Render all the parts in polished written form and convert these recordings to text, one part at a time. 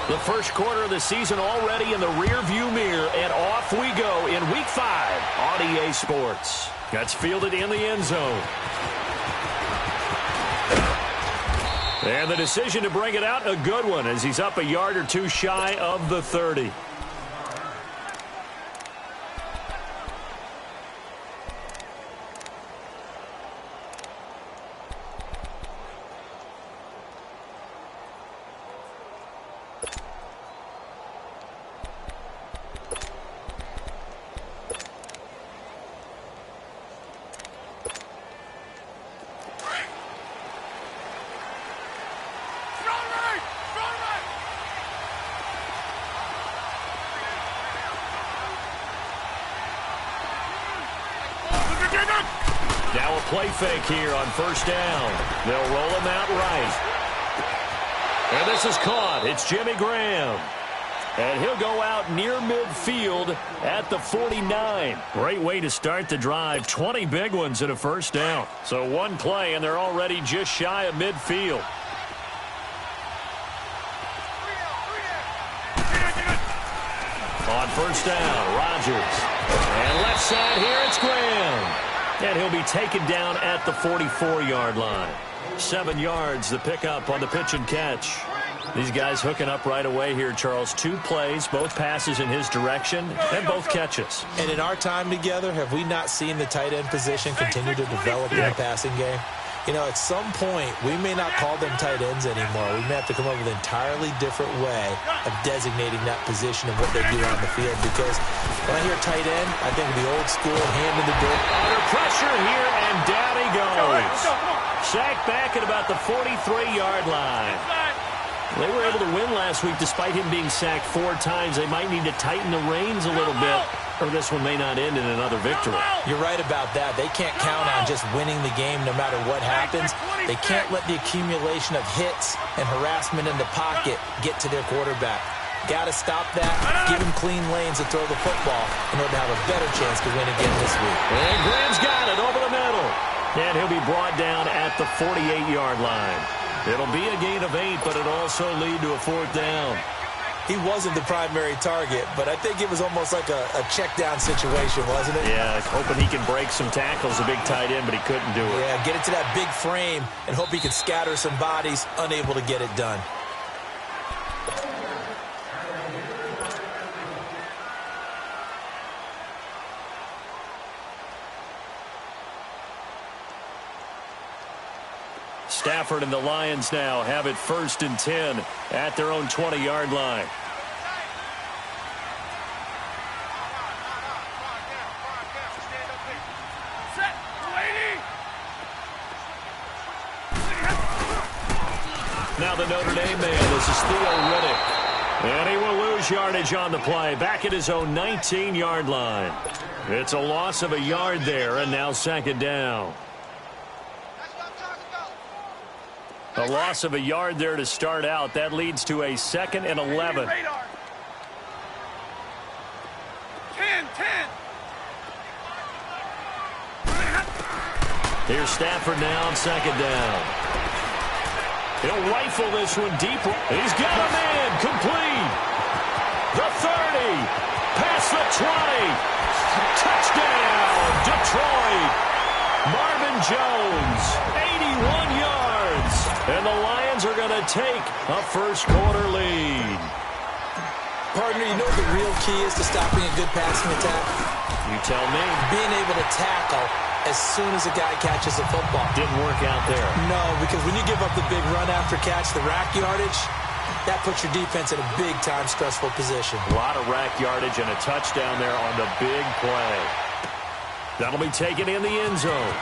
The first quarter of the season already in the rearview mirror, and off we go in Week 5 on EA Sports. That's fielded in the end zone. And the decision to bring it out, a good one, as he's up a yard or two shy of the 30. Now a play fake here on first down. They'll roll him out right. And this is caught. It's Jimmy Graham. And he'll go out near midfield at the 49. Great way to start the drive. 20 big ones in a first down. So one play, and they're already just shy of midfield. On first down, Rodgers. And left side here, it's Graham. And he'll be taken down at the 44-yard line. 7 yards, the pickup on the pitch and catch. These guys hooking up right away here, Charles. 2 plays, both passes in his direction, and both catches. And in our time together, have we not seen the tight end position continue to develop in the passing game? You know, at some point, we may not call them tight ends anymore. We may have to come up with an entirely different way of designating that position and what they do on the field. Because when I hear tight end, I think of the old school hand in the dirt. Under pressure here, and down he goes. Sacked back at about the 43-yard line. They were able to win last week despite him being sacked 4 times. They might need to tighten the reins a little bit, or this one may not end in another victory. You're right about that. They can't count on just winning the game no matter what happens. They can't let the accumulation of hits and harassment in the pocket get to their quarterback. Got to stop that, give him clean lanes to throw the football in order to have a better chance to win again this week. And Graham's got it over the middle. And he'll be brought down at the 48-yard line. It'll be a gain of 8, but it'll also lead to a 4th down. He wasn't the primary target, but I think it was almost like a check-down situation, wasn't it? Yeah, hoping he can break some tackles, a big tight end, but he couldn't do it. Yeah, get it to that big frame and hope he could scatter some bodies, unable to get it done. Stafford and the Lions now have it 1st and 10 at their own 20-yard line. Now the Notre Dame man, this is Theo Riddick. And he will lose yardage on the play, back at his own 19-yard line. It's a loss of a yard there, and now 2nd down. A loss of a yard there to start out. That leads to a 2nd and 11. 10. Here's Stafford now on 2nd down. He'll rifle this one deep. He's got a man complete. The 30. Past the 20. Touchdown, Detroit. Marvin Jones, 81 yards. And the Lions are going to take a first-quarter lead. Partner, you know what the real key is to stopping a good passing attack? You tell me. Being able to tackle as soon as a guy catches a football. Didn't work out there. No, because when you give up the big run after catch, the rack yardage, that puts your defense in a big-time stressful position. A lot of rack yardage and a touchdown there on the big play. That'll be taken in the end zone.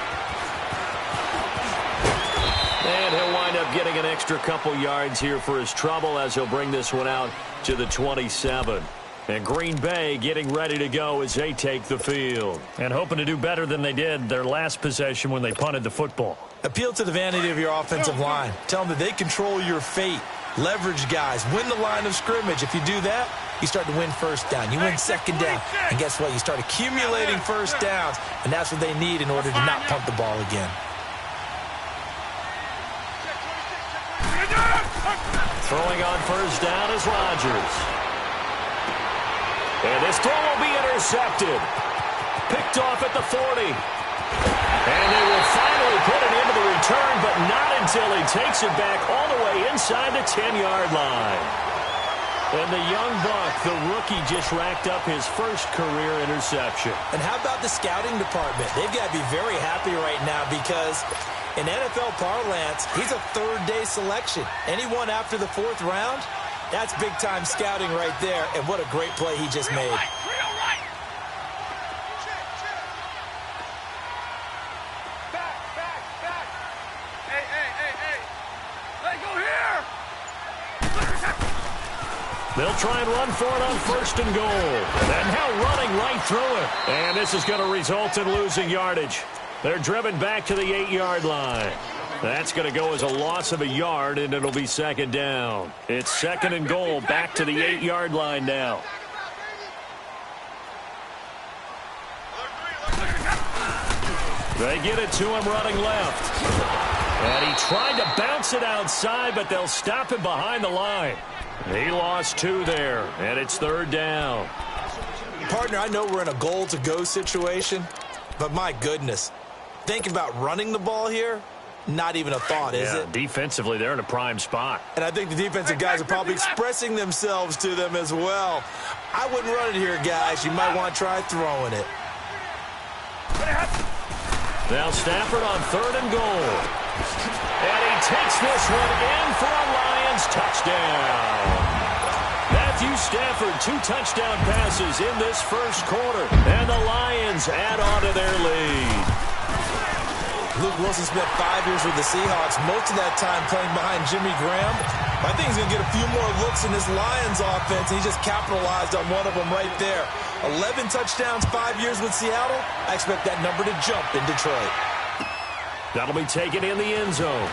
And he'll wind up getting an extra couple yards here for his trouble as he'll bring this one out to the 27. And Green Bay getting ready to go as they take the field. And hoping to do better than they did their last possession when they punted the football. Appeal to the vanity of your offensive line. Tell them that they control your fate. Leverage guys. Win the line of scrimmage. If you do that, you start to win first down. You win 2nd down. And guess what? You start accumulating first downs. And that's what they need in order to not punt the ball again. Throwing on first down is Rodgers. And this throw will be intercepted. Picked off at the 40. And they will finally put it into the return, but not until he takes it back all the way inside the 10-yard line. And the young buck, the rookie, just racked up his first career interception. And how about the scouting department? They've got to be very happy right now because in NFL parlance, he's a third-day selection. Anyone after the 4th round, that's big-time scouting right there. And what a great play he just made. They'll try and run for it on first and goal. And now running right through it. And this is going to result in losing yardage. They're driven back to the 8-yard line. That's going to go as a loss of a yard, and it'll be second down. It's second and goal, back to the 8-yard line now. They get it to him running left. And he tried to bounce it outside, but they'll stop him behind the line. He lost 2 there, and it's third down. Partner, I know we're in a goal-to-go situation, but my goodness, think about running the ball here. Not even a thought, is it? Defensively, they're in a prime spot. And I think the defensive guys are probably expressing themselves to them as well. I wouldn't run it here, guys. You might want to try throwing it. Now Stafford on third and goal. And he takes this one in for a Lions touchdown. Matthew Stafford, 2 touchdown passes in this first quarter. And the Lions add on to their lead. Luke Wilson spent 5 years with the Seahawks, most of that time playing behind Jimmy Graham. I think he's going to get a few more looks in this Lions offense. He just capitalized on one of them right there. 11 touchdowns, 5 years with Seattle. I expect that number to jump in Detroit. That'll be taken in the end zone.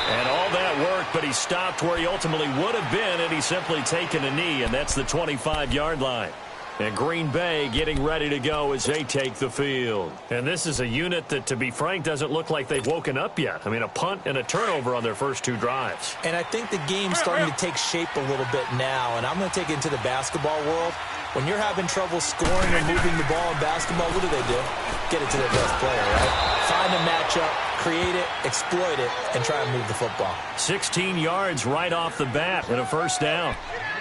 And all that worked, but he stopped where he ultimately would have been, and he's simply taken a knee, and that's the 25-yard line. And Green Bay getting ready to go as they take the field. And this is a unit that, to be frank, doesn't look like they've woken up yet. I mean, a punt and a turnover on their first 2 drives. And I think the game's starting to take shape a little bit now. And I'm going to take it into the basketball world. When you're having trouble scoring or moving the ball in basketball, what do? Get it to their best player, right? Find a matchup, create it, exploit it, and try and move the football. 16 yards right off the bat and a first down.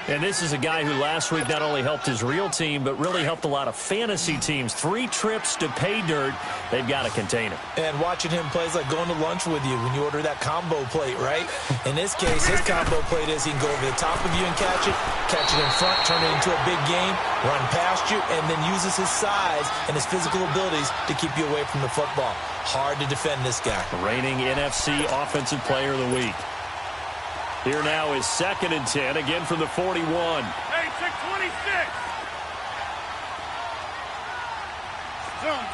And this is a guy who last week not only helped his real team, but really helped a lot of fantasy teams. 3 trips to pay dirt. They've got to contain him. And watching him play is like going to lunch with you when you order that combo plate, right? In this case, his combo plate is he can go over the top of you and catch it in front, turn it into a big game, run past you, and then uses his size and his physical abilities to keep you away from the football. Hard to defend this guy. Reigning NFC Offensive Player of the Week. Here now is second and 10, again from the 41. Hey, check 26. Zone.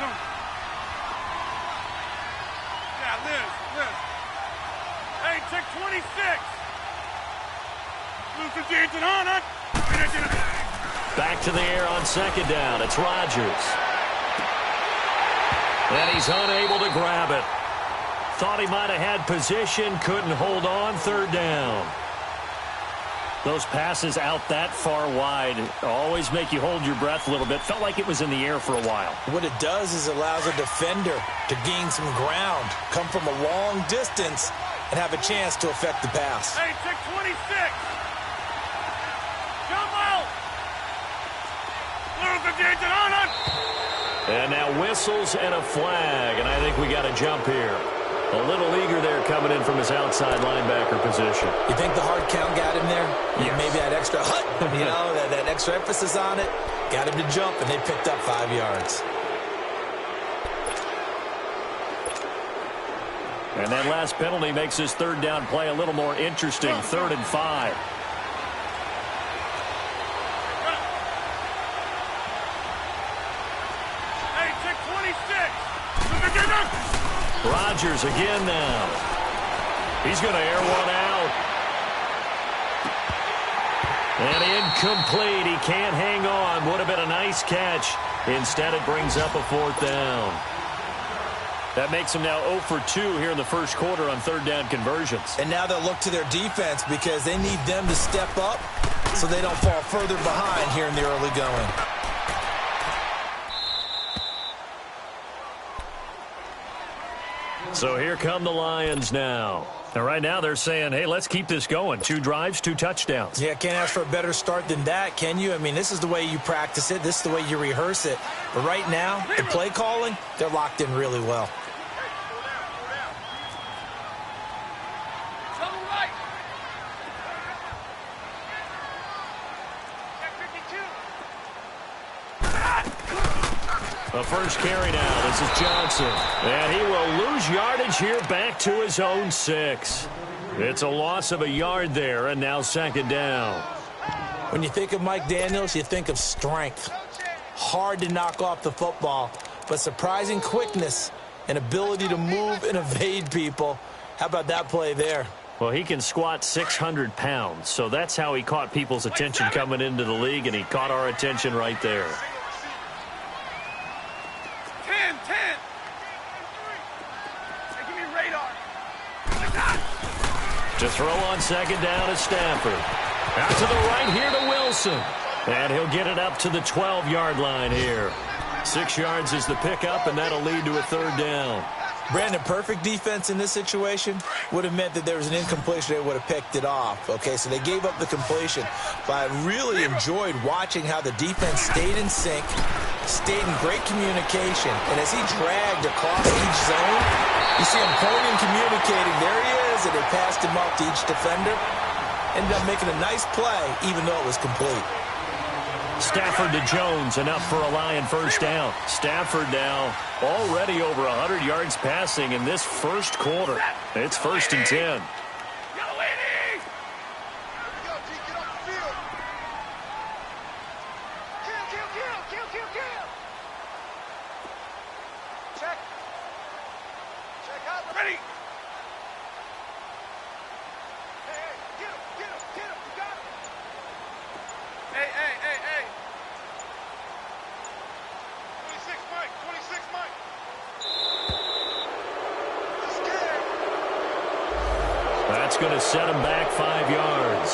Yeah, Liz. Hey, check 26. Luther Jansen on. Back to the air on second down. It's Rodgers. And he's unable to grab it. Thought he might have had position, couldn't hold on, third down. Those passes out that far wide always make you hold your breath a little bit. Felt like it was in the air for a while. What it does is allows a defender to gain some ground, come from a long distance, and have a chance to affect the pass. Hey, check 26. Jump out. Luther Jansen on. And now whistles and a flag, and I think we got a jump here. A little eager there coming in from his outside linebacker position. You think the hard count got him there? Yes. Maybe that extra that extra emphasis on it got him to jump, and they picked up 5 yards. And that last penalty makes his third down play a little more interesting. 3rd and 5. Hey, check 26. Rodgers again now. He's going to air one out. And incomplete. He can't hang on. Would have been a nice catch. Instead, it brings up a 4th down. That makes them now 0 for 2 here in the first quarter on third down conversions. And now they'll look to their defense because they need them to step up so they don't fall further behind here in the early going. So here come the Lions now. And right now they're saying, hey, let's keep this going. 2 drives, 2 touchdowns. Yeah, can't ask for a better start than that, can you? I mean, this is the way you practice it. This is the way you rehearse it. But right now, the play calling, they're locked in really well. The first carry now. This is Johnson. And he will lose yardage here back to his own 6. It's a loss of a yard there, and now second down. When you think of Mike Daniels, you think of strength. Hard to knock off the football, but surprising quickness and ability to move and evade people. How about that play there? Well, he can squat 600 pounds, so that's how he caught people's attention coming into the league, and he caught our attention right there. 10. Hey, give me radar. To throw on second down is Stafford. Out to the right here to Wilson. And he'll get it up to the 12-yard line here. 6 yards is the pickup, and that'll lead to a third down. Brandon, perfect defense in this situation would have meant that there was an incompletion. They would have picked it off. Okay, so they gave up the completion. But I really enjoyed watching how the defense stayed in sync, stayed in great communication. And as he dragged across each zone, you see him pointing and communicating. There he is, and they passed him off to each defender. Ended up making a nice play, even though it was complete. Stafford to Jones, enough for a Lion first down. Stafford now already over 100 yards passing in this first quarter. It's 1st and 10. That's going to set him back 5 yards.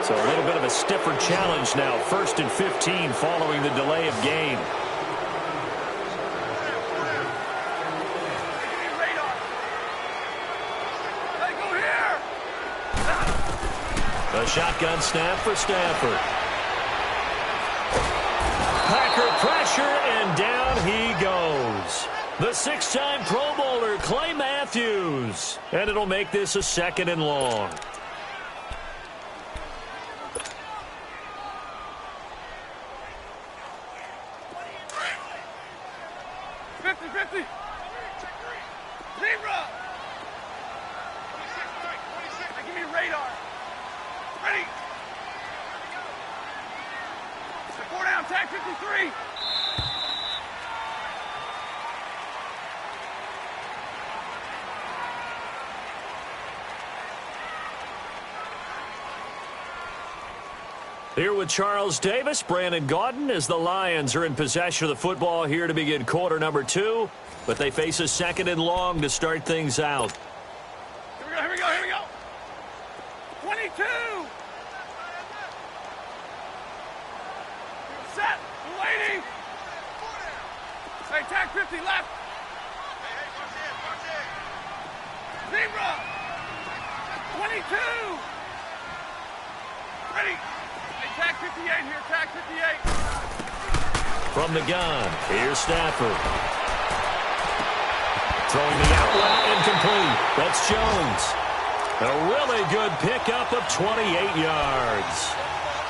So a little bit of a stiffer challenge now. 1st and 15 following the delay of game. A shotgun snap for Stafford. Packer pressure, and down he goes. The 6-time Pro Bowler, Clay Matthews. And it'll make this a 2nd and long. Here with Charles Davis, Brandon Gaudin, as the Lions are in possession of the football here to begin quarter number 2. But they face a 2nd and long to start things out. Here we go. 22. Set. Waiting. Hey, tag 50 left. Zebra. 22. Ready. Tag 58 here, tag 58. From the gun, here's Stafford. Throwing the out route incomplete. That's Jones. A really good pickup of 28 yards.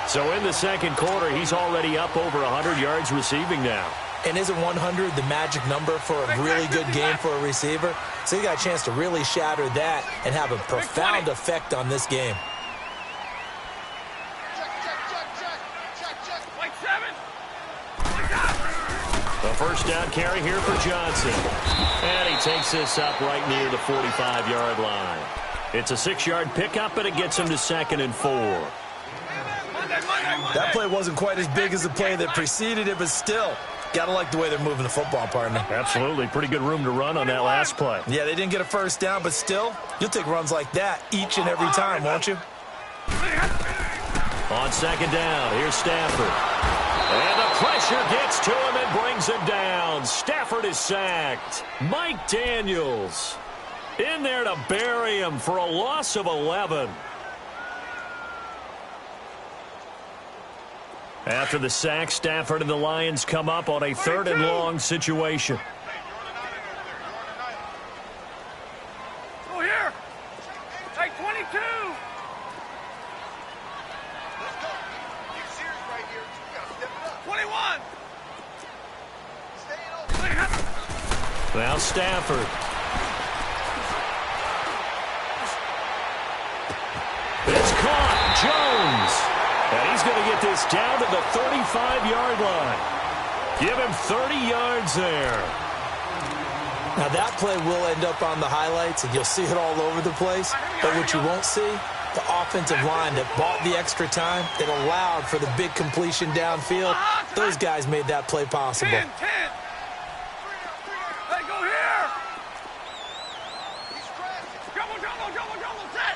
So in the second quarter, he's already up over 100 yards receiving now. And isn't 100 the magic number for a really good game for a receiver? So he got a chance to really shatter that and have a profound effect on this game. The first down carry here for Johnson. And he takes this up right near the 45-yard line. It's a 6-yard pickup, and it gets him to 2nd and 4. That play wasn't quite as big as the play that preceded it, but still, Gotta like the way they're moving the football, partner. Absolutely. Pretty good room to run on that last play. Yeah, they didn't get a first down, but still, you'll take runs like that each and every time, won't you? On second down, here's Stafford. And the pressure gets to him and brings him down. Stafford is sacked. Mike Daniels in there to bury him for a loss of 11. After the sack, Stafford and the Lions come up on a 3rd and long situation. Go here. Hey, 22. Let's go. You're serious right here. You got to step it up. 21. Stay open. Now Stafford. It's caught. Jones. And he's going to get this down to the 35-yard line. Give him 30 yards there. Now, that play will end up on the highlights, and you'll see it all over the place. But what you won't see, the offensive line that bought the extra time, that allowed for the big completion downfield, those guys made that play possible. 10. Hey, go here. Jumbo, set.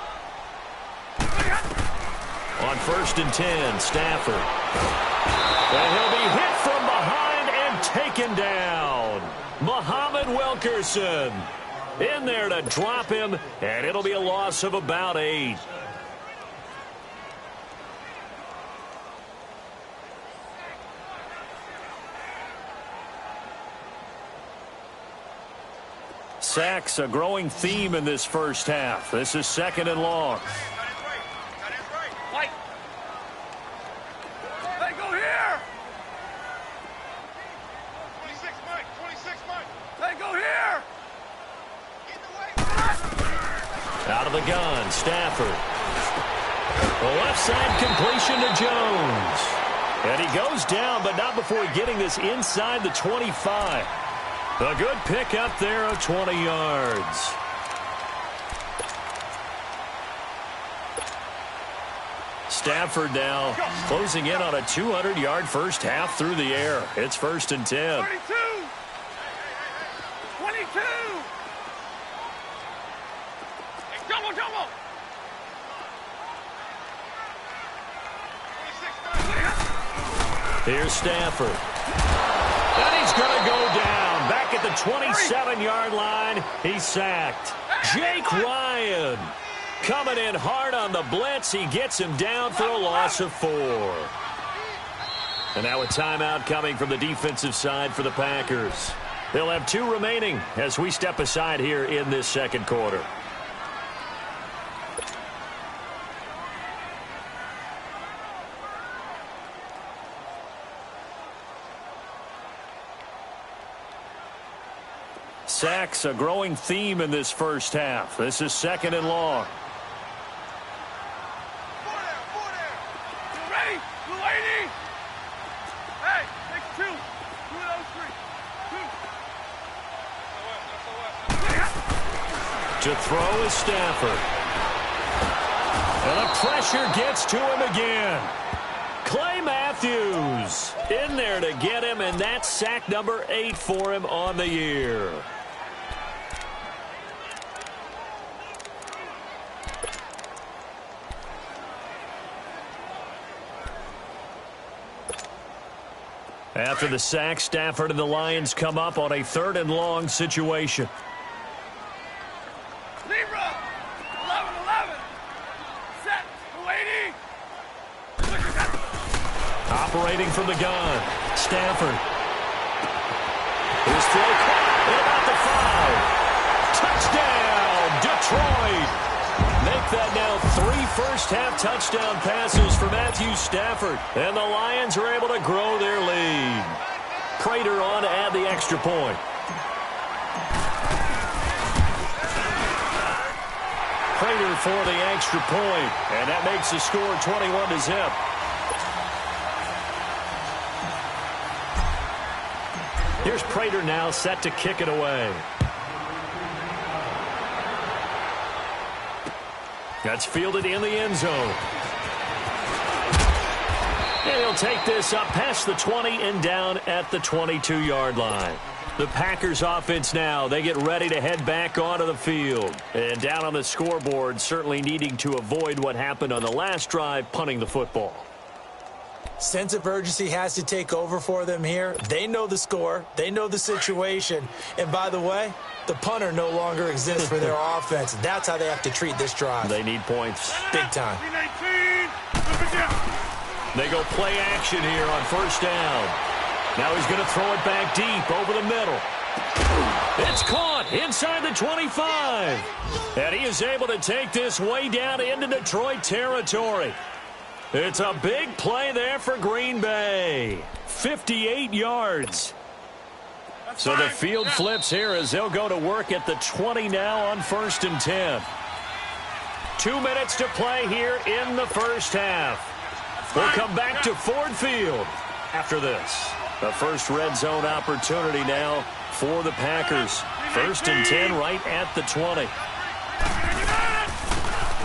On 1st and 10, Stafford. And he'll be hit from behind and taken down. Muhammad Wilkerson in there to drop him, and it'll be a loss of about 8. Sacks, a growing theme in this first half. This is 2nd and long. Mike. Hey, go here. 26, Mike. 26, Mike. Hey, go here. Get in the way. Out of the gun, Stafford. The left side completion to Jones. And he goes down, but not before getting this inside the 25. A good pickup there of 20 yards. Stafford now closing in on a 200-yard first half through the air. It's 1st and 10. 32. 22. Hey, jumbo. 26, Mike. Here's Stafford. And he's going to go down. Back at the 27-yard line, he's sacked. Jake Ryan coming in hard on the blitz. He gets him down for a loss of 4. And now a timeout coming from the defensive side for the Packers. They'll have 2 remaining as we step aside here in this second quarter. Sacks, a growing theme in this first half. This is 2nd and long. Four there. You ready? 280. Hey, take 2. 2 of those 3. 2. To throw is Stafford. And the pressure gets to him again. Clay Matthews in there to get him, and that's sack number 8 for him on the year. After the sack, Stafford and the Lions come up on a 3rd and long situation. Libra. 11. Set. 280. Operating from the gun, Stafford. His throw caught at about the 5. Touchdown, Detroit. Make that now 3 first-half touchdown passes for Matthew Stafford. And the Lions are able to grow their lead. Prater on to add the extra point. Prater for the extra point. And that makes the score 21-0. Here's Prater now set to kick it away. That's fielded in the end zone. And he'll take this up past the 20 and down at the 22-yard line. The Packers offense now, they get ready to head back onto the field. And down on the scoreboard, certainly needing to avoid what happened on the last drive, punting the football. Sense of urgency has to take over for them here. They know the score. They know the situation. And by the way, the punter no longer exists for their offense. That's how they have to treat this drive. They need points. Big time. They go play action here on first down. Now he's going to throw it back deep over the middle. It's caught inside the 25. And he is able to take this way down into Detroit territory. It's a big play there for Green Bay. 58 yards. So the field flips here as they'll go to work at the 20 now on first and 10. 2 minutes to play here in the first half. We'll come back to Ford Field after this. The first red zone opportunity now for the Packers. First and 10 right at the 20.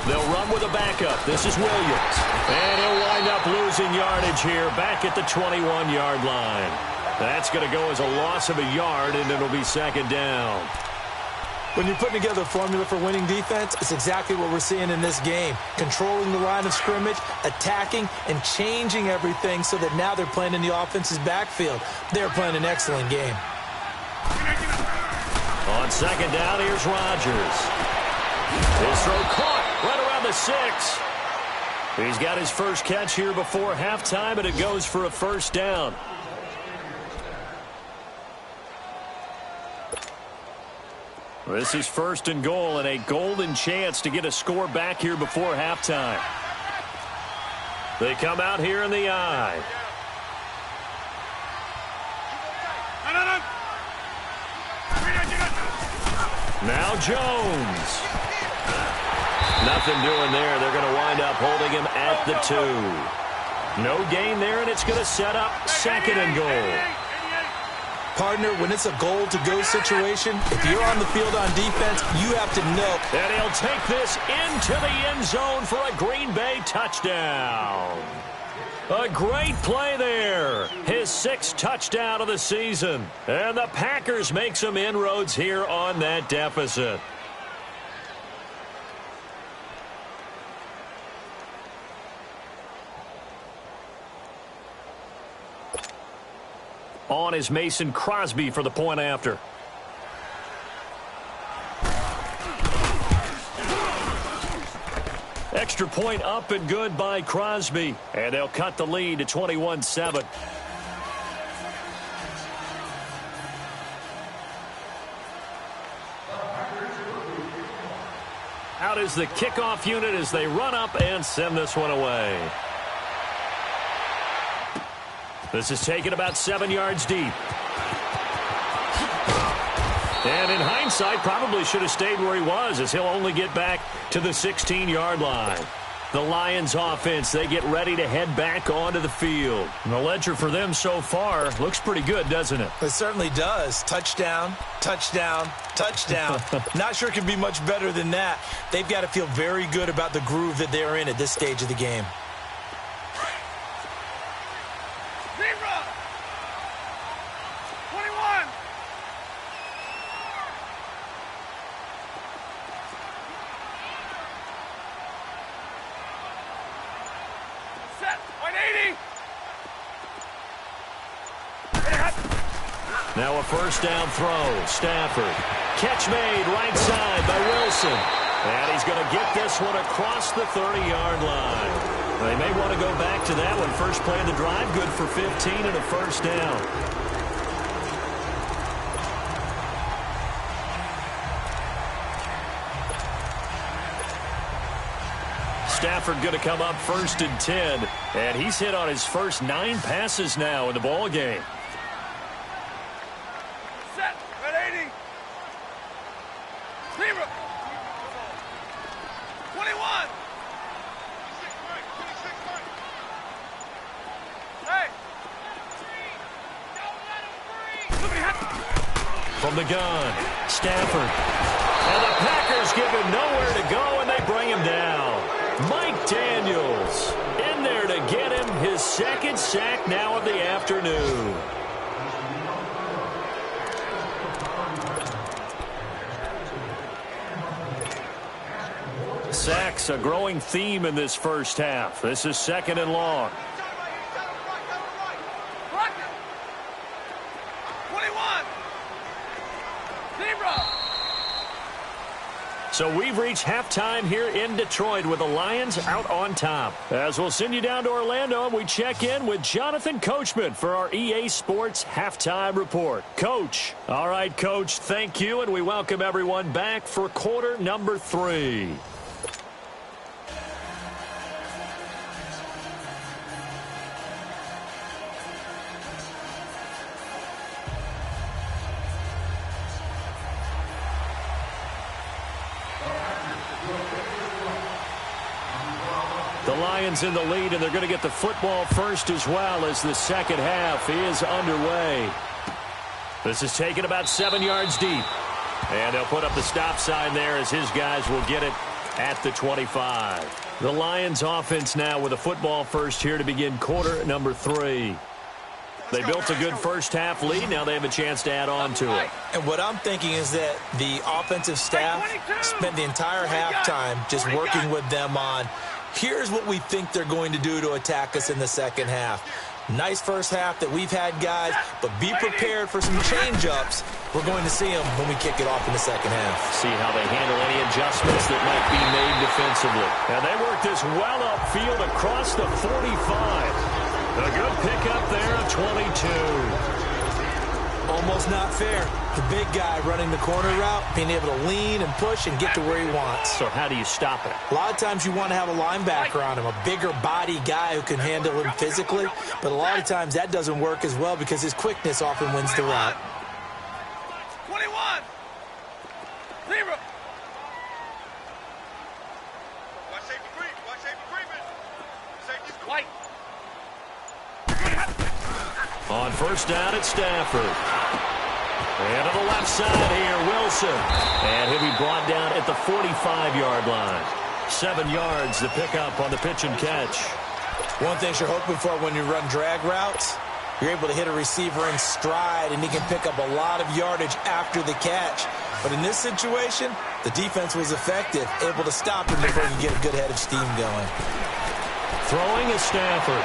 They'll run with a backup. This is Williams. And he'll wind up losing yardage here back at the 21-yard line. That's going to go as a loss of a yard, and it'll be second down. When you're putting together a formula for winning defense, it's exactly what we're seeing in this game. Controlling the line of scrimmage, attacking, and changing everything so that now they're playing in the offense's backfield. They're playing an excellent game. On second down, here's Rodgers. His throw caught right around the 6. He's got his first catch here before halftime, and it goes for a first down. This is first and goal and a golden chance to get a score back here before halftime. They come out here in the eye. Now Jones. Nothing doing there. They're going to wind up holding him at the 2. No gain there, and it's going to set up second and goal. Partner, when it's a goal-to-go situation, if you're on the field on defense, you have to know. And he'll take this into the end zone for a Green Bay touchdown. A great play there. His 6th touchdown of the season. And the Packers make some inroads here on that deficit. On is Mason Crosby for the point after. Extra point up and good by Crosby. And they'll cut the lead to 21-7. Out is the kickoff unit as they run up and send this one away. This is taken about 7 yards deep. And in hindsight, probably should have stayed where he was, as he'll only get back to the 16-yard line. The Lions offense, they get ready to head back onto the field. And the ledger for them so far looks pretty good, doesn't it? It certainly does. Touchdown, touchdown, touchdown. Not sure it can be much better than that. They've got to feel very good about the groove that they're in at this stage of the game. Now a first down throw. Stafford. Catch made right side by Wilson. And he's going to get this one across the 30-yard line. They may want to go back to that one. First play of the drive, good for 15 and a first down. Stafford going to come up first and 10. And he's hit on his first 9 passes now in the ball game. From the gun, Stafford. And the Packers give him nowhere to go, and they bring him down. Mike Daniels in there to get him his second sack now of the afternoon. Sacks, a growing theme in this first half. This is 2nd and long. 21. Zebra. So we've reached halftime here in Detroit with the Lions out on top. As we'll send you down to Orlando, and we check in with Jonathan Coachman for our EA Sports Halftime Report. Coach. All right, Coach, thank you, and we welcome everyone back for quarter number 3. The Lions in the lead, and they're going to get the football first as well as the second half is underway. This is taken about 7 yards deep. And they'll put up the stop sign there as his guys will get it at the 25. The Lions offense now with a football first here to begin quarter number 3. They built a good first half lead. Now they have a chance to add on to it. And what I'm thinking is that the offensive staff spent the entire halftime just working with them on, here's what we think they're going to do to attack us in the second half. Nice first half that we've had, guys, but be prepared for some change-ups. We're going to see them when we kick it off in the second half. See how they handle any adjustments that might be made defensively. And they work this well upfield across the 45. A good pickup there of 22. Almost not fair. The big guy running the corner route, being able to lean and push and get to where he wants. So how do you stop it? A lot of times you want to have a linebacker on him, a bigger body guy who can handle him physically. But a lot of times that doesn't work as well because his quickness often wins the route. 21. Zebra. Watch safety creep. Watch safety creeping. Safety's going. White. On first down, it's Stafford. And to the left side here, Wilson. And he'll be brought down at the 45-yard line. 7 yards to pick up on the pitch and catch. One thing you're hoping for when you run drag routes, you're able to hit a receiver in stride, and he can pick up a lot of yardage after the catch. But in this situation, the defense was effective, able to stop him before he can get a good head of steam going. Throwing is Stafford.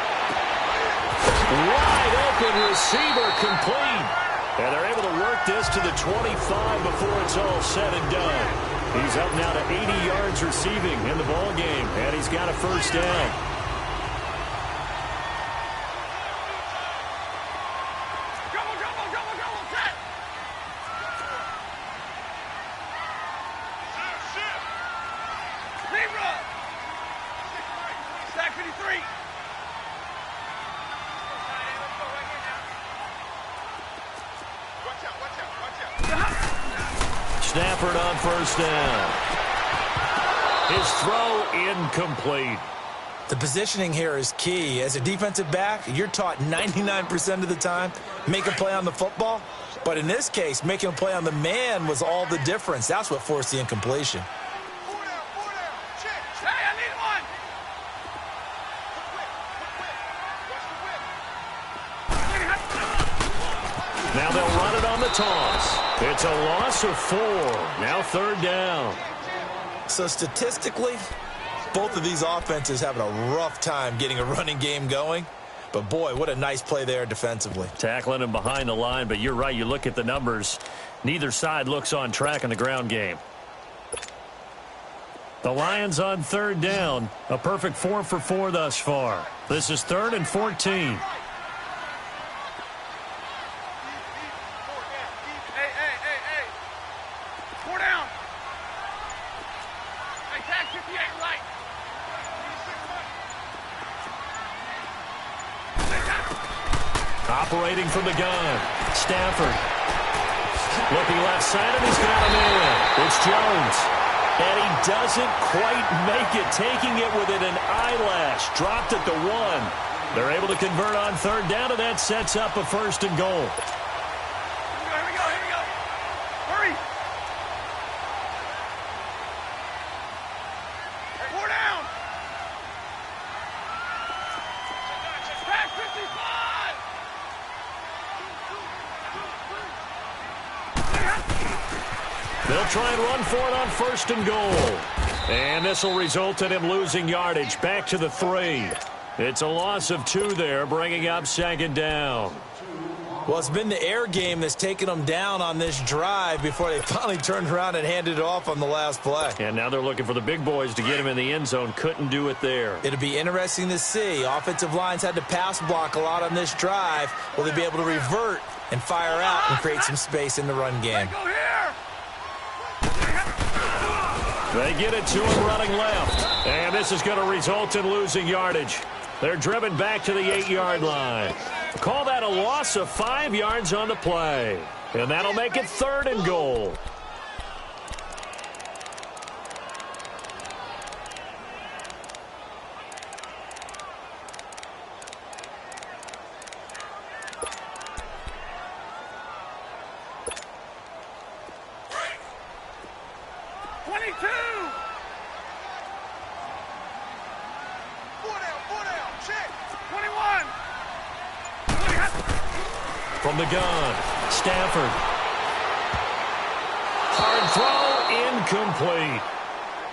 Wide open receiver complete. And they're able to work this to the 25 before it's all said and done. He's up now to 80 yards receiving in the ball game, and he's got a first down. Set. Zebra. Stack 53. Stafford on first down. His throw incomplete. The positioning here is key. As a defensive back, you're taught 99% of the time, make a play on the football. But in this case, making a play on the man was all the difference. That's what forced the incompletion. Hey, I need one. Now they'll run it on the toss. It's a loss of 4. Now third down. So statistically, both of these offenses having a rough time getting a running game going. But, boy, what a nice play there defensively. Tackling him behind the line, but you're right. You look at the numbers. Neither side looks on track in the ground game. The Lions on third down. A perfect 4 for 4 thus far. This is 3rd and 14. Hey. 4 down. Hey, tag 58 right. Operating from the gun. Stafford. Looking left side, and he's got him in. It's Jones. And he doesn't quite make it, taking it within an eyelash. Dropped at the 1. They're able to convert on third down, and that sets up a 1st and goal. Here we go. Hurry. 4 down. Back. They'll try and run for it on 1st and goal. And this will result in him losing yardage. Back to the 3. It's a loss of 2 there, bringing up 2nd down. Well, it's been the air game that's taken them down on this drive before they finally turned around and handed it off on the last play. And now they're looking for the big boys to get him in the end zone. Couldn't do it there. It'll be interesting to see. Offensive lines had to pass block a lot on this drive. Will they be able to revert and fire out and create some space in the run game? Go here. They get it to him running left. And this is going to result in losing yardage. They're driven back to the 8-yard line. Call that a loss of 5 yards on the play. And that'll make it 3rd and goal. From the gun, Stafford. Hard throw, incomplete.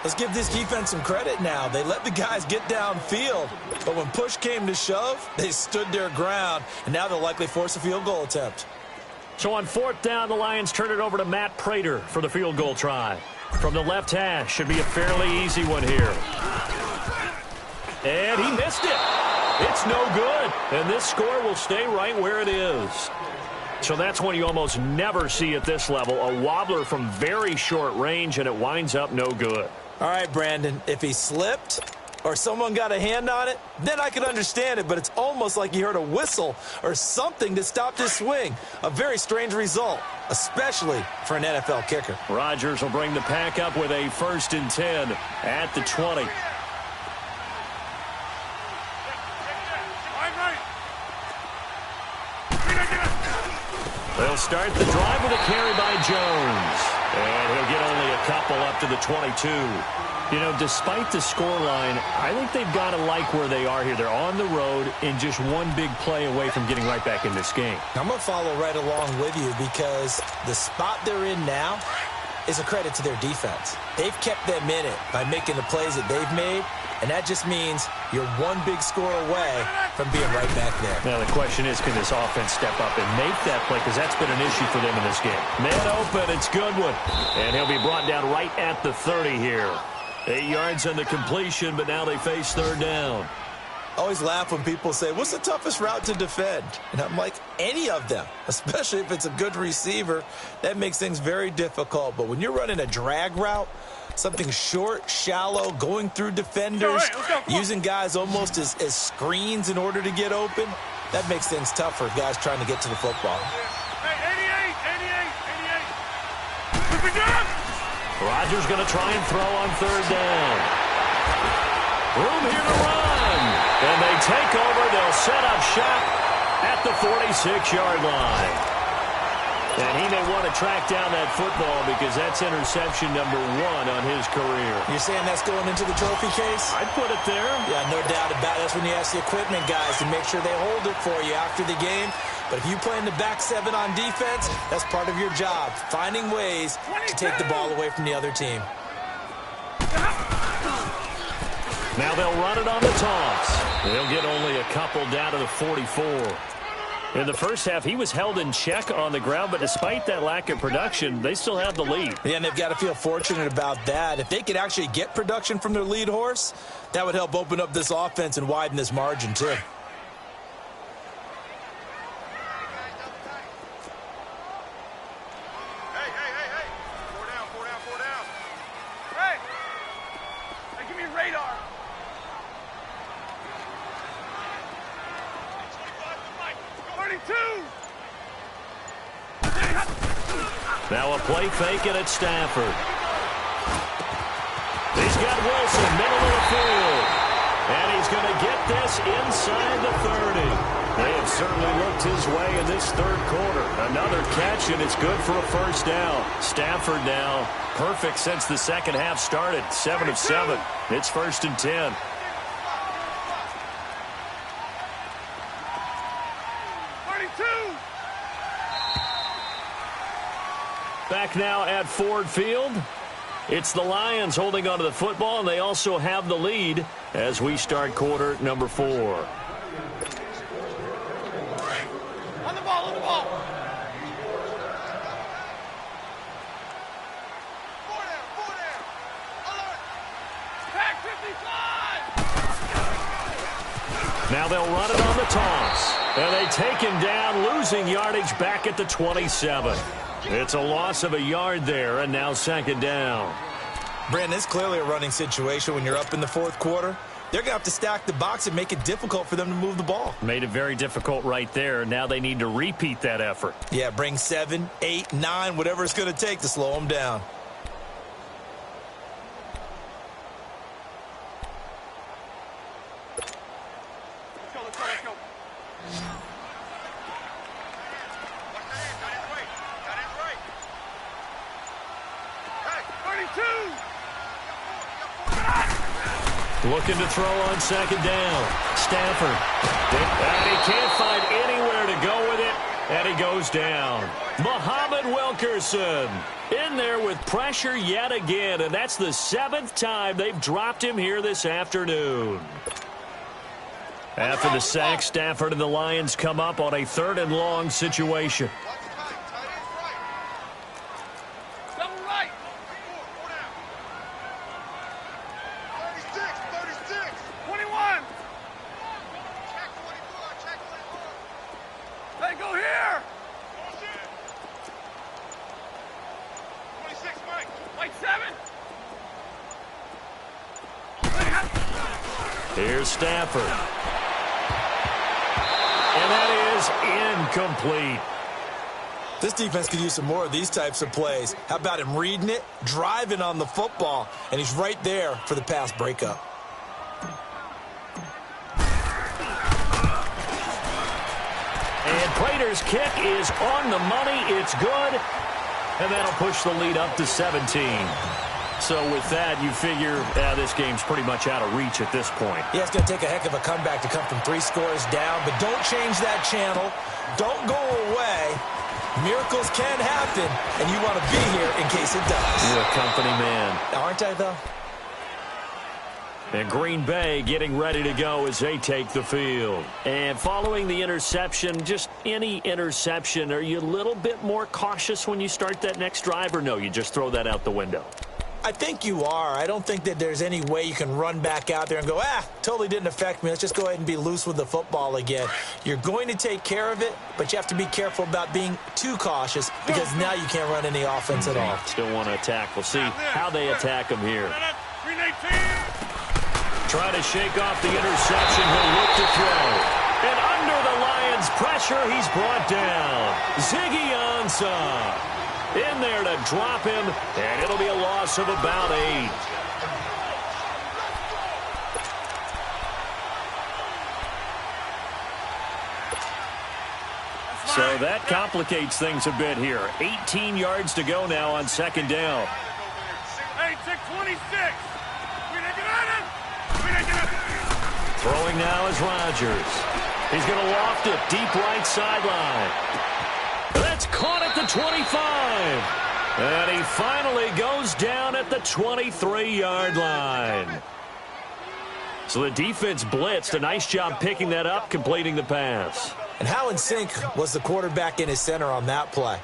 Let's give this defense some credit now. They let the guys get downfield, but when push came to shove, they stood their ground, and now they'll likely force a field goal attempt. So on 4th down, the Lions turn it over to Matt Prater for the field goal try. From the left hash, should be a fairly easy one here. And he missed it. It's no good. And this score will stay right where it is. So that's one you almost never see at this level. A wobbler from very short range, and it winds up no good. All right, Brandon, if he slipped or someone got a hand on it, then I could understand it, but it's almost like he heard a whistle or something that stopped his swing. A very strange result, especially for an NFL kicker. Rodgers will bring the pack up with a 1st and 10 at the 20. They'll start the drive with a carry by Jones. And he'll get only a couple up to the 22. You know, despite the scoreline, I think they've got to like where they are here. They're on the road and just one big play away from getting right back in this game. I'm going to follow right along with you because the spot they're in now is a credit to their defense. They've kept them in it by making the plays that they've made, and that just means you're one big score away from being right back there. Now the question is, can this offense step up and make that play? Because that's been an issue for them in this game. Man open, it's Goodwin. And he'll be brought down right at the 30 here. 8 yards on the completion, but now they face 3rd down. I always laugh when people say, what's the toughest route to defend? And I'm like, any of them, especially if it's a good receiver. That makes things very difficult. But when you're running a drag route, something short, shallow, going through defenders, using guys almost as screens in order to get open, that makes things tough for guys trying to get to the football. Hey, 88. Rodgers going to try and throw on 3rd down. Room here to run. And they take over. They'll set up shop at the 46-yard line. And he may want to track down that football because that's interception number 1 on his career. You're saying that's going into the trophy case? I'd put it there. Yeah, no doubt about it. That's when you ask the equipment guys to make sure they hold it for you after the game. But if you play in the back 7 on defense, that's part of your job, finding ways to take the ball away from the other team. Now they'll run it on the toss. They'll get only a couple down to the 44. In the first half, he was held in check on the ground, but despite that lack of production, they still have the lead. Yeah, and they've got to feel fortunate about that. If they could actually get production from their lead horse, that would help open up this offense and widen this margin, too. Now a play fake it at Stafford. He's got Wilson, middle of the field. And he's going to get this inside the 30. They have certainly looked his way in this 3rd quarter. Another catch, and it's good for a 1st down. Stafford now perfect since the 2nd half started. 7 of 7. It's 1st and 10. Back now at Ford Field. It's the Lions holding onto the football, and they also have the lead as we start quarter number 4. On the ball, on the ball. Four down. Alert. Pack 55. Now they'll run it on the toss. And they take him down, losing yardage back at the 27. It's a loss of a yard there, and now second down. Brandon, it's clearly a running situation when you're up in the fourth quarter. They're going to have to stack the box and make it difficult for them to move the ball. Made it very difficult right there. Now they need to repeat that effort. Yeah, bring 7, 8, 9, whatever it's going to take to slow them down. Let's go. Looking to throw on second down. Stafford. And he can't find anywhere to go with it, and he goes down. Muhammad Wilkerson in there with pressure yet again, and that's the 7th time they've dropped him here this afternoon. After the sack, Stafford and the Lions come up on a 3rd and long situation. Double right. 21. Hey, go here. 26, Mike. Like 7. Here's Stafford. And that is incomplete. This defense could use some more of these types of plays. How about him reading it, driving on the football, and he's right there for the pass breakup. And Prater's kick is on the money. It's good. And that'll push the lead up to 17. So with that, you figure this game's pretty much out of reach at this point. Yeah, it's going to take a heck of a comeback to come from 3 scores down, but don't change that channel. Don't go away. Miracles can happen, and you want to be here in case it does. You're a company man. Aren't I, though? And Green Bay getting ready to go as they take the field. And following the interception, just any interception, are you a little bit more cautious when you start that next drive, or no, you just throw that out the window? I think you are. I don't think that there's any way you can run back out there and go, totally didn't affect me. Let's just go ahead and be loose with the football again. You're going to take care of it, but you have to be careful about being too cautious because now you can't run any offense at all. Still want to attack. We'll see how they attack them here. Trying to shake off the interception. He'll look to throw. And under the Lions' pressure, he's brought down. Ziggy Ansah in there to drop him, and it'll be a loss of about 8. So that complicates things a bit here. 18 yards to go now on second down. Hey, 26. Throwing now is Rodgers. He's going to loft it deep right sideline. That's caught at the 25. And he finally goes down at the 23-yard line. So the defense blitzed. A nice job picking that up, completing the pass. And how in sync was the quarterback in his center on that play?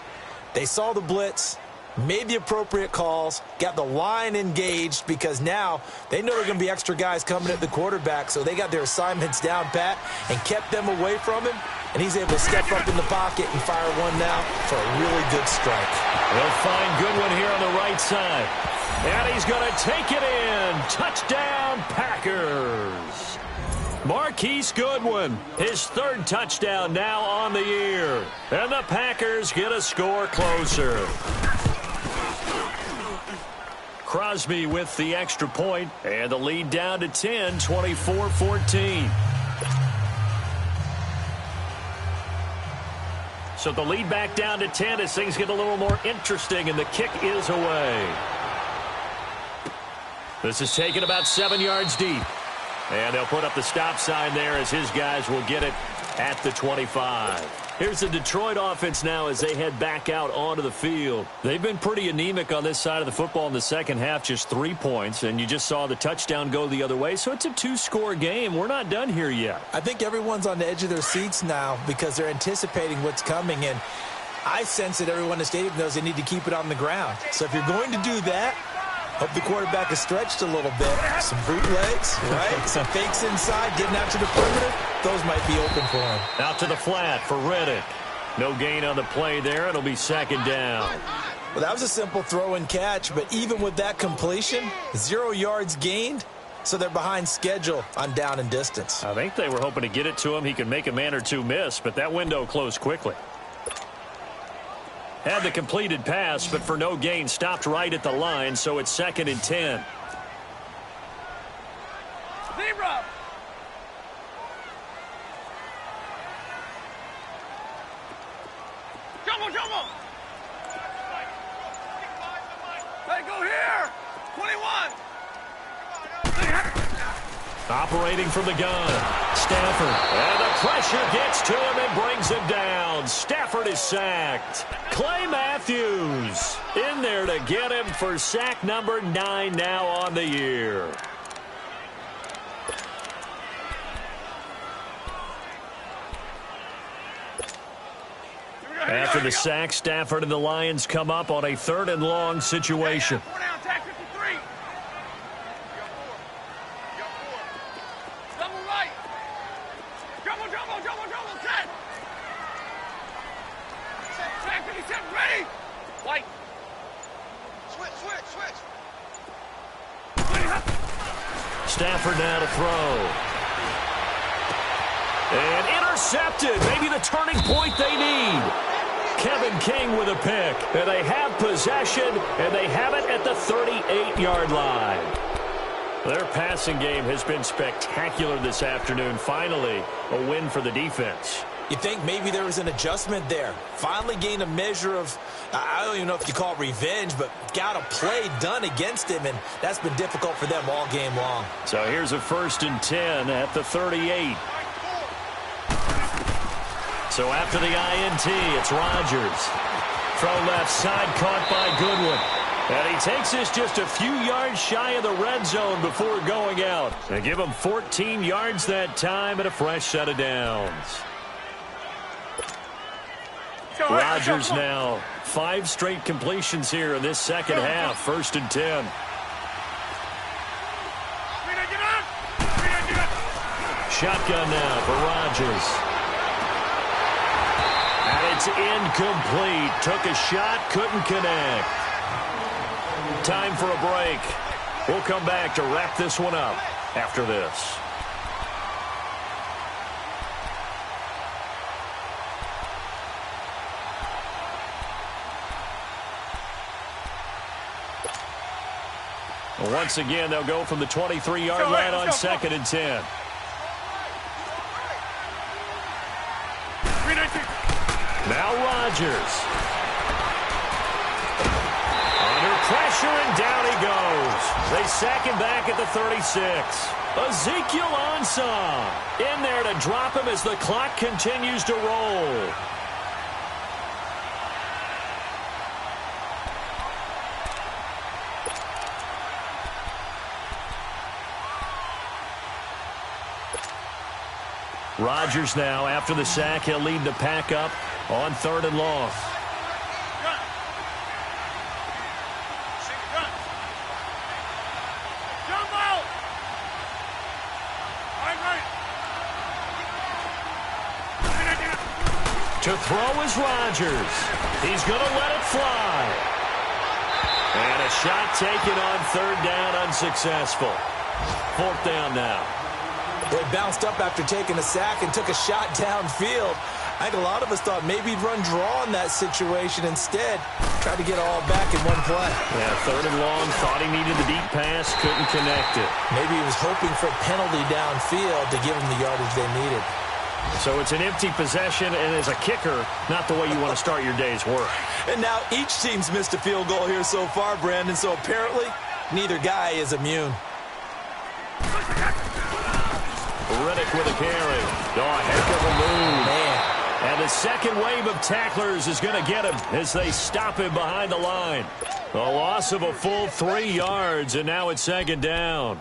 They saw the blitz, made the appropriate calls, got the line engaged because now they know there are going to be extra guys coming at the quarterback, so they got their assignments down pat and kept them away from him, and he's able to step up in the pocket and fire one now for a really good strike. They'll find Goodwin here on the right side, and he's going to take it in. Touchdown, Packers. Marquise Goodwin, his 3rd touchdown now on the year, and the Packers get a score closer. Crosby with the extra point, and the lead down to 10, 24-14. So the lead back down to 10 as things get a little more interesting, and the kick is away. This is taken about 7 yards deep. And they'll put up the stop sign there as his guys will get it at the 25. Here's the Detroit offense now as they head back out onto the field. They've been pretty anemic on this side of the football in the second half, just 3 points, and you just saw the touchdown go the other way, so it's a 2-score game. We're not done here yet. I think everyone's on the edge of their seats now because they're anticipating what's coming, and I sense that everyone in the stadium knows they need to keep it on the ground. So if you're going to do that, hope the quarterback is stretched a little bit. Some bootlegs, right? Some fakes inside, getting out to the perimeter. Those might be open for him. Out to the flat for Reddick. No gain on the play there. It'll be second down. Well, that was a simple throw and catch, but even with that completion, 0 yards gained, so they're behind schedule on down and distance. I think they were hoping to get it to him. He could make a man or two miss, but that window closed quickly. Had the completed pass, but for no gain, stopped right at the line, so it's 2nd and 10. Zebra! Jumbo! Hey, go here! 21! Operating from the gun. Stafford. And the pressure gets to him and brings him down. Stafford is sacked. Clay Matthews in there to get him for sack number 9 now on the year. After the sack, Stafford and the Lions come up on a 3rd and long situation. Four down, tag 53. Double right. Jumbo, set. Tag 57, ready. White. Switch. Stafford now to throw. And intercepted. Maybe the turning point they need. Kevin King with a pick. And they have possession, and they have it at the 38-yard line. Their passing game has been spectacular this afternoon. Finally, a win for the defense. You think maybe there was an adjustment there. Finally gained a measure of, I don't even know if you call it revenge, but got a play done against him, and that's been difficult for them all game long. So here's a 1st and 10 at the 38. So after the INT, it's Rodgers. Throw left side, caught by Goodwin. And he takes this just a few yards shy of the red zone before going out. They give him 14 yards that time and a fresh set of downs. Rodgers now 5 straight completions here in this second half. 1st and 10. Shotgun now for Rodgers. And it's incomplete. Took a shot, couldn't connect. Time for a break. We'll come back to wrap this one up after this. Once again, they'll go from the 23-yard line on 2nd and 10. Now Rodgers. Under pressure, and down he goes. They sack him back at the 36. Ezekiel Ansah in there to drop him as the clock continues to roll. Rodgers now, after the sack, he'll lead the pack up on 3rd and long. To throw is Rodgers. He's going to let it fly. And a shot taken on 3rd down, unsuccessful. 4th down now. Well, he bounced up after taking a sack and took a shot downfield. I think a lot of us thought maybe he'd run draw in that situation. Instead, tried to get it all back in one play. Yeah, 3rd and long, thought he needed the deep pass, couldn't connect it. Maybe he was hoping for a penalty downfield to give him the yardage they needed. So it's an empty possession, and as a kicker, not the way you want to start your day's work. And now each team's missed a field goal here so far, Brandon, so apparently neither guy is immune. Reddick with a carry. Oh, a heck of a move. Man. And the second wave of tacklers is going to get him as they stop him behind the line. A loss of a full 3 yards, and now it's second down.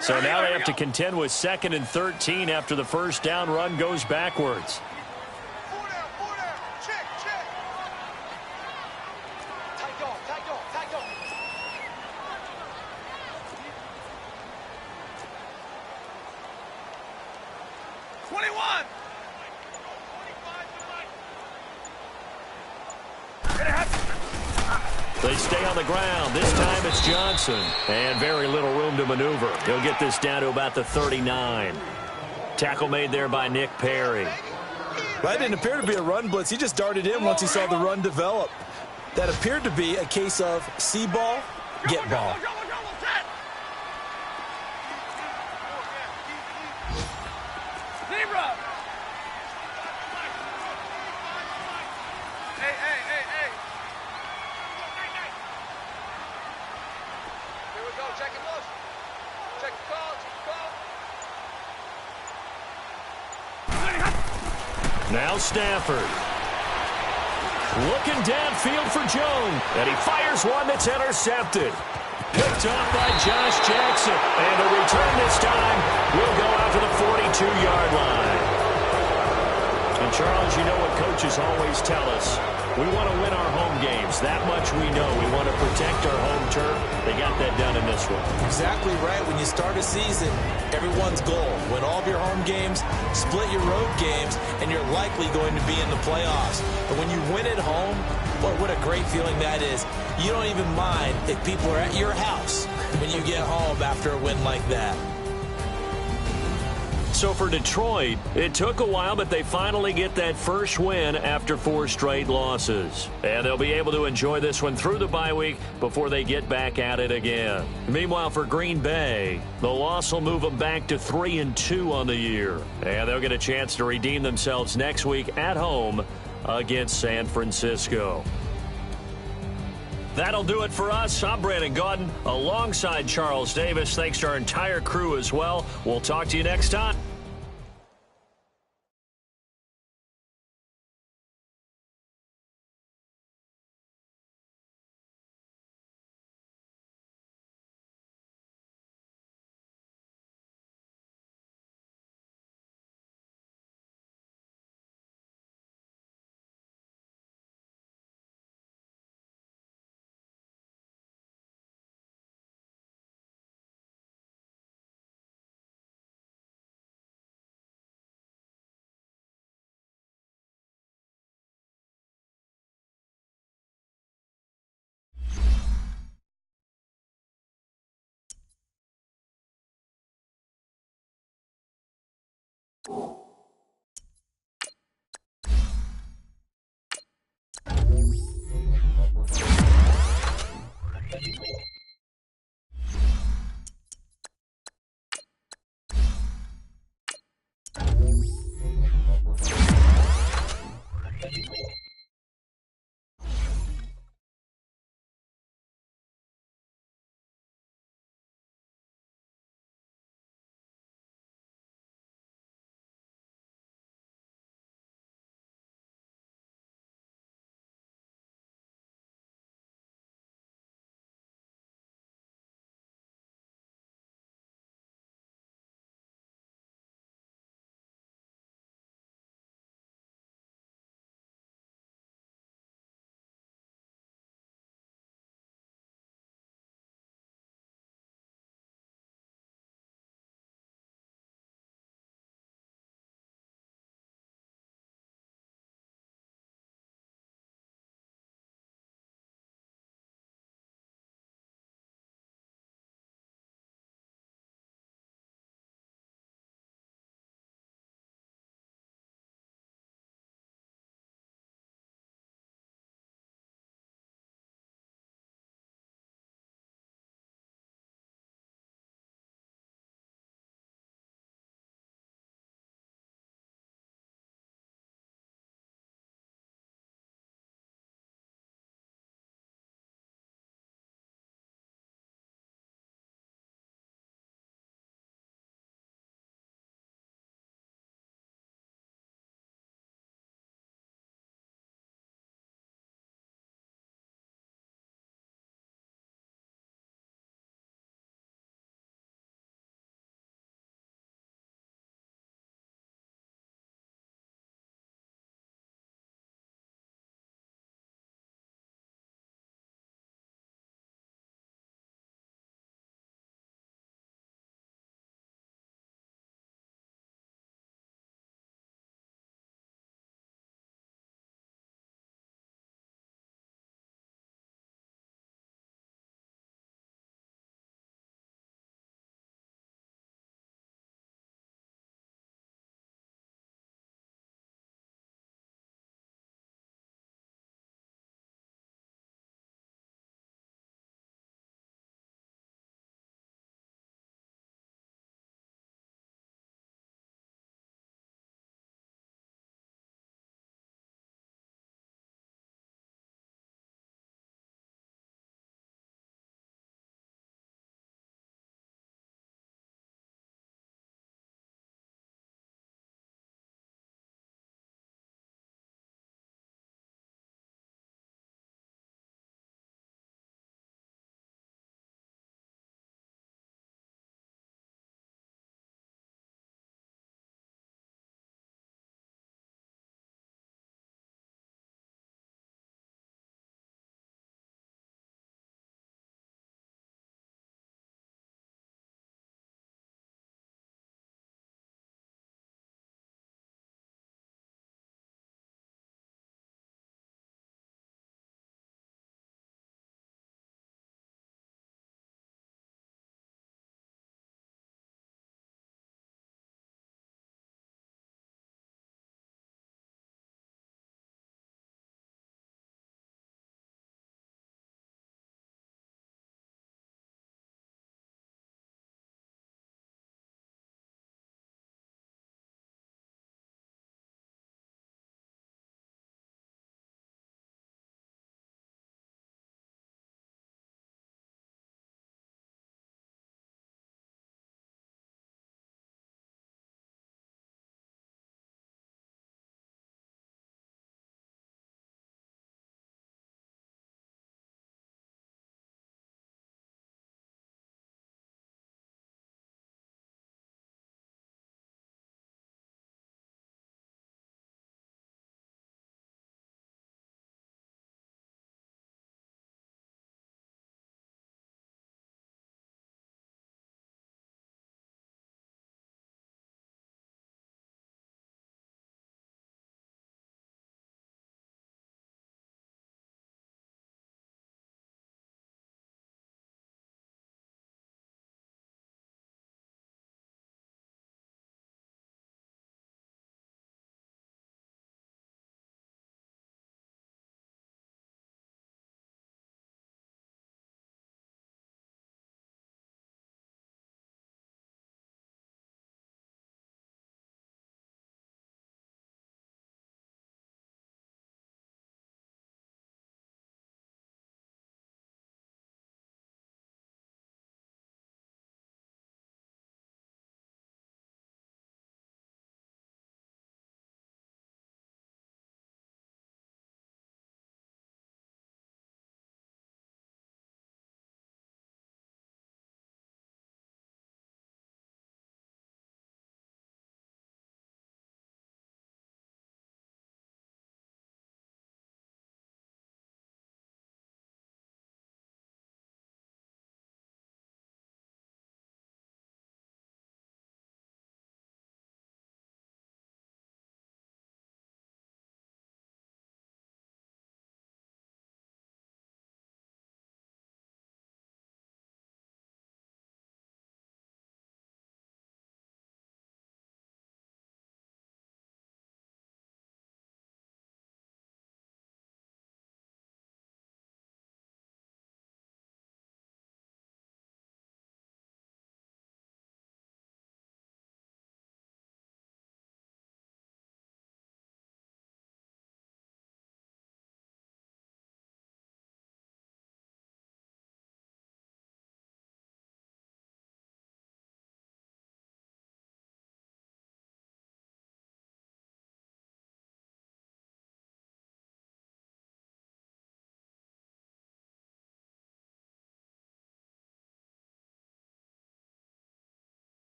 So now they have to contend with 2nd and 13 after the first down run goes backwards. 4 down. Check. Tight dog. 21. They stay on the ground. This time it's Johnson. And very little room to maneuver. He'll get this down to about the 39. Tackle made there by Nick Perry. That didn't appear to be a run blitz. He just darted in once he saw the run develop. That appeared to be a case of see ball, get ball. Zebra. Hey. Here we go. Check it, boss. Check the call. Now Stafford. Looking downfield for Jones. And he fires one that's intercepted. Picked off by Josh Jackson. And the return this time will go out to the 42-yard line. And, Charles, you know what coaches always tell us. We want to win our home games. That much we know. We want to protect our home turf. They got that done in this one. Exactly right. When you start a season, everyone's goal, win all of your home games, split your road games, and you're likely going to be in the playoffs. And when you win at home, boy, what a great feeling that is. You don't even mind if people are at your house when you get home after a win like that. So for Detroit, it took a while, but they finally get that first win after 4 straight losses. And they'll be able to enjoy this one through the bye week before they get back at it again. Meanwhile, for Green Bay, the loss will move them back to 3-2 on the year. And they'll get a chance to redeem themselves next week at home against San Francisco. That'll do it for us. I'm Brandon Gaudin alongside Charles Davis. Thanks to our entire crew as well. We'll talk to you next time.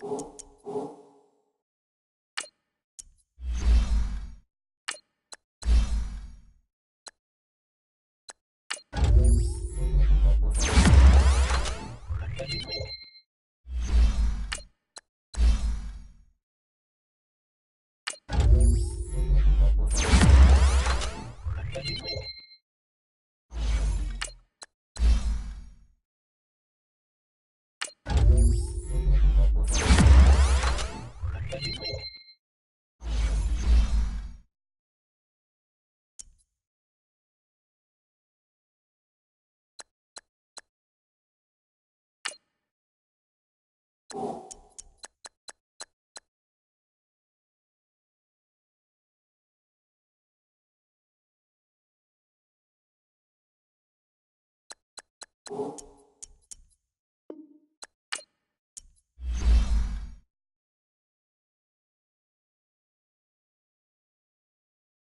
you